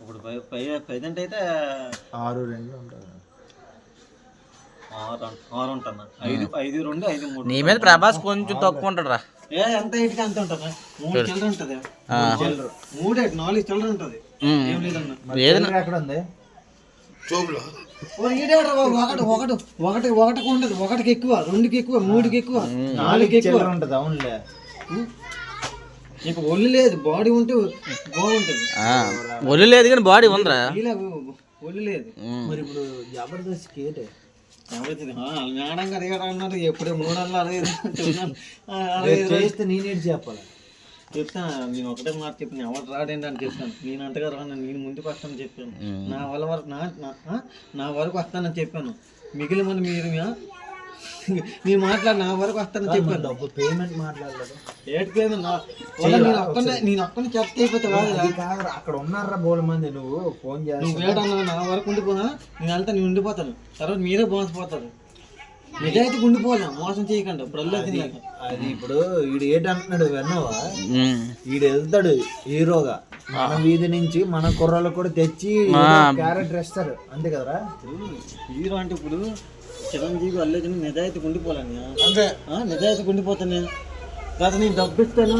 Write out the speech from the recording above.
ఇప్పుడు ప్రెజెంట్ అయితే 6-2 ఉంటుంది. 6 ఉంటుందా? 5-2, 5-3. నీ మీద ప్రభాస్ కొంచెం తక్కువ ఉంటాడు రా. ఎంత ఇటుక అంత ఉంటుందా? 3 చిల్లర ఉంటుంది. 3 4 చిల్లర ఉంటుంది. ఏం లేదన్నా. ఎక్కడ ఉంది ఒకటి ఉండదు. ఒకటికి ఎక్కువ, 2కి ఎక్కువ, 3కి ఎక్కువ, 4కి ఎక్కువ ఉంటుంది. అవునులే, నీకు ఒళ్ళు లేదు, బాడీ ఉంటే బాగుంటుంది. ఒళ్ళు లేదు కానీ బాడీ ఉందిరా. ఒళ్ళు లేదు. మరి ఇప్పుడు జబర్దస్త్ కేటే మేడం గారు అన్నారు ఎప్పుడే 3 చేస్తే నేనేటి చెప్పాలి. చెప్తాను. నేను ఒకటే మాట చెప్పాను, ఎవరు రాడేంటి అని చెప్తాను. నేను అంతగా రాను, నేను ముందుకు వస్తానని చెప్పాను. నా వరకు వస్తానని చెప్పాను. మిగిలిన మంది మీరు మాట్లాడి నా వరకు వస్తానని చెప్పాను. పేమెంట్ మాట్లాడలేదు. ఏటి పేమెంట్? నేను ఒక్కడిని చెప్తే అయిపోతే అక్కడ ఉన్నారా బోల్ మంది. నువ్వు ఫోన్ చేస్తా, నువ్వు వేడన్నా నా వరకు ఉండిపోనా, నేను వెళ్తా, నేను ఉండిపోతాను. తర్వాత మీరే మోసపోతారు. నిజాయితీ ఉండిపోలే, మోసం చేయకండి. అది ఇప్పుడు ఈడు ఏంటంటున్నాడు విన్నావా? ఈడు వెళ్తాడు హీరోగా, మన వీధి నుంచి మన కుర్రాళ్ళు కూడా తెచ్చి క్యారెక్టర్ ఇస్తారు, అంతే కదరా? హీరో అంటే ఇప్పుడు చిరంజీవి అల్లు నిజాయితీ ఉండిపోలేను. నిజాయితీ ఉండిపోతాను. తర్వాత నేను డబ్బు ఇస్తాను,